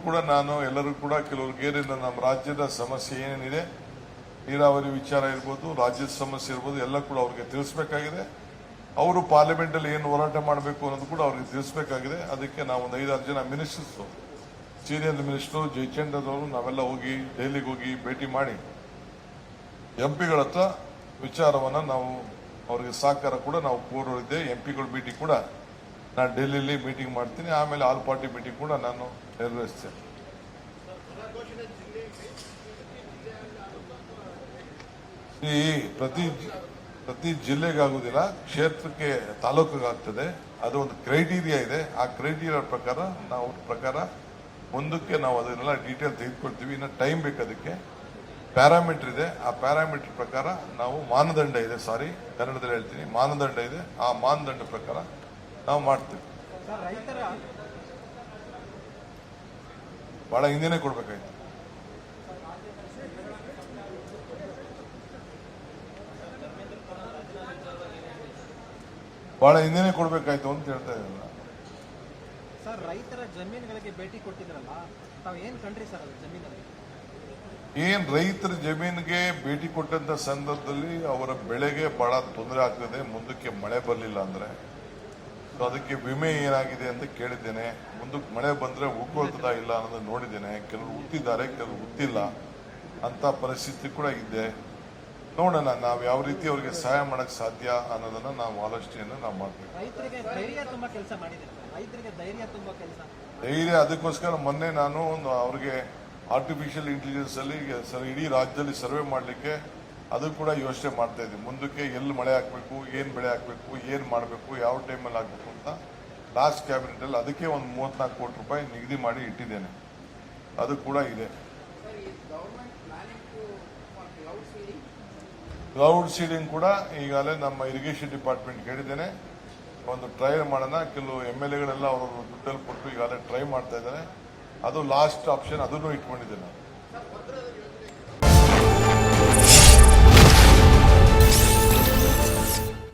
ಕೂಡ ನಾನು ಎಲ್ಲರೂ ಕೂಡ ಕೆಲವ್ರಿಗೆ ಏನಿಲ್ಲ ನಮ್ಮ ರಾಜ್ಯದ ಸಮಸ್ಯೆ ಏನೇನಿದೆ ನೀರಾವರಿ ವಿಚಾರ ಇರ್ಬೋದು, ರಾಜ್ಯದ ಸಮಸ್ಯೆ ಇರ್ಬೋದು, ಎಲ್ಲ ಕೂಡ ಅವ್ರಿಗೆ ತಿಳಿಸಬೇಕಾಗಿದೆ. ಅವರು ಪಾರ್ಲಿಮೆಂಟ್ ಅಲ್ಲಿ ಏನು ಹೋರಾಟ ಮಾಡಬೇಕು ಅನ್ನೋದು ಕೂಡ ಅವ್ರಿಗೆ ತಿಳಿಸಬೇಕಾಗಿದೆ. ಅದಕ್ಕೆ ನಾವು ಒಂದು 5-6 ಜನ ಮಿನಿಸ್ಟರ್ಸ್, ಸೀನಿಯರ್ ಮಿನಿಸ್ಟರ್ ಜಯಚಂದ್ರದವರು ನಾವೆಲ್ಲ ಹೋಗಿ ದೆಹಲಿಗೆ ಹೋಗಿ ಭೇಟಿ ಮಾಡಿ ಎಂಪಿಗಳ ಹತ್ರ ವಿಚಾರವನ್ನ ನಾವು ಅವ್ರಿಗೆ ಸಹಕಾರ ಕೂಡ ನಾವು ಕೋರಿದ್ದೆ. ಎಂಪಿಗಳ ಮೀಟಿಂಗ್ ಕೂಡ ನಾನು ಡೆಲ್ಲಿಲಿ ಮೀಟಿಂಗ್ ಮಾಡ್ತೀನಿ. ಆಮೇಲೆ ಆಲ್ ಪಾರ್ಟಿ ಮೀಟಿಂಗ್ ಕೂಡ ನಾನು ನೆರವೇರಿಸ್ತೇನೆ. ಈ ಪ್ರತಿ ಜಿಲ್ಲೆಗಾಗುದಿಲ್ಲ, ಕ್ಷೇತ್ರಕ್ಕೆ ತಾಲೂಕಿಗಾಗ್ತದೆ. ಅದು ಒಂದು ಕ್ರೈಟೀರಿಯಾ ಇದೆ. ಆ ಕ್ರೈಟೀರಿಯಾ ಪ್ರಕಾರ ಮುಂದಕ್ಕೆ ನಾವು ಅದನ್ನೆಲ್ಲ ಡೀಟೇಲ್ ತೆಗೆದುಕೊಳ್ತೀವಿ. ಇನ್ನು ಟೈಮ್ ಬೇಕು, ಅದಕ್ಕೆ ಪ್ಯಾರಾಮೀಟರ್ ಇದೆ. ಆ ಪ್ಯಾರಾಮೀಟರ್ ಪ್ರಕಾರ ನಾವು ಮಾನದಂಡ ಇದೆ, ಕನ್ನಡದಲ್ಲಿ ಹೇಳ್ತೀನಿ, ಮಾನದಂಡ ಇದೆ. ಆ ಮಾನದಂಡ ಪ್ರಕಾರ ನಾವು ಮಾಡ್ತೀವಿ. ಬಹಳ ಹಿಂದೆನೆ ಕೊಡ್ಬೇಕಾಯ್ತು. ಬಹಳ ಹಿಂದೆನೆ ಕೊಡ್ಬೇಕಾಯ್ತು ಅಂತ ಹೇಳ್ತಾ ಇದ್ದೀವಿ. ಸರ್, ರೈತರ ಜಮೀನುಗಳಿಗೆ ಭೇಟಿ ಕೊಟ್ಟಿದ್ರಲ್ಲ, ತಾವು ಏನ್ ಕಂಡ್ರಿ ಸರ್ ಅದು ಜಮೀನಲ್ಲಿ? ರೈತರ ಜಮೀನಿಗೆ ಭೇಟಿ ಕೊಟ್ಟಂತ ಸಂದರ್ಭದಲ್ಲಿ ಅವರ ಬೆಳೆಗೆ ಬಹಳ ತೊಂದರೆ ಆಗ್ತದೆ, ಮುಂದಕ್ಕೆ ಮಳೆ ಬರಲಿಲ್ಲ ಅಂದ್ರೆ. ಅದಕ್ಕೆ ವಿಮೆ ಏನಾಗಿದೆ ಅಂತ ಕೇಳಿದ್ದೇನೆ. ಮುಂದಕ್ಕೆ ಮಳೆ ಬಂದ್ರೆ ಉಳ್ಕೊಳ್ತದ ಇಲ್ಲ ಅನ್ನೋದನ್ನ ನೋಡಿದ್ದೇನೆ. ಕೆಲವರು ಉತ್ತಿದ್ದಾರೆ, ಕೆಲವರು ಉತ್ತಿಲ್ಲ ಅಂತ ಪರಿಸ್ಥಿತಿ ಕೂಡ ಇದೆ. ನೋಡೋಣ ನಾವು ಯಾವ ರೀತಿ ಅವರಿಗೆ ಸಹಾಯ ಮಾಡಕ್ ಸಾಧ್ಯ ಅನ್ನೋದನ್ನ ನಾವು ಆಲೋಚನೆಯನ್ನು ನಾವು ಮಾಡ್ಬೇಕು. ಧೈರ್ಯ ಅದಕ್ಕೋಸ್ಕರ ಮೊನ್ನೆ ನಾನು ಅವ್ರಿಗೆ ಆರ್ಟಿಫಿಷಿಯಲ್ ಇಂಟೆಲಿಜೆನ್ಸ್ ಅಲ್ಲಿ ಇಡೀ ರಾಜ್ಯದಲ್ಲಿ ಸರ್ವೆ ಮಾಡಲಿಕ್ಕೆ ಅದು ಕೂಡ ಯೋಚನೆ ಮಾಡ್ತಾ ಇದ್ದೀವಿ. ಮುಂದಕ್ಕೆ ಎಲ್ಲಿ ಮಳೆ ಹಾಕಬೇಕು, ಏನ್ ಬೆಳೆ ಹಾಕಬೇಕು, ಏನ್ ಮಾಡಬೇಕು, ಯಾವ ಟೈಮಲ್ಲಿ ಹಾಕಬೇಕು ಅಂತ ಲಾಸ್ಟ್ ಕ್ಯಾಬಿನೆಟ್ ಅಲ್ಲಿ ಅದಕ್ಕೆ ಒಂದು 34 ಕೋಟಿ ರೂಪಾಯಿ ನಿಗದಿ ಮಾಡಿ ಇಟ್ಟಿದ್ದೇನೆ. ಅದು ಕೂಡ ಇದೆ. ಕ್ಲೌಡ್ ಸೀಡಿಂಗ್ ಕೂಡ ಈಗಾಗಲೇ ನಮ್ಮ ಇರಿಗೇಷನ್ ಡಿಪಾರ್ಟ್ಮೆಂಟ್ ಹೇಳಿದ್ದೇನೆ, ಒಂದು ಟ್ರಯಲ್ ಮಾಡೋಣ. ಕೆಲವು MLA ಗಳೆಲ್ಲ ಅವರು ದುಡ್ಡಲ್ಲಿ ಕೊಟ್ಟು ಈಗಾಗಲೇ ಟ್ರೈ ಮಾಡ್ತಾ ಇದ್ದಾರೆ. ಅದು ಲಾಸ್ಟ್ ಆಪ್ಷನ್, ಅದನ್ನು ಇಟ್ಕೊಂಡಿದ್ದೇನೆ.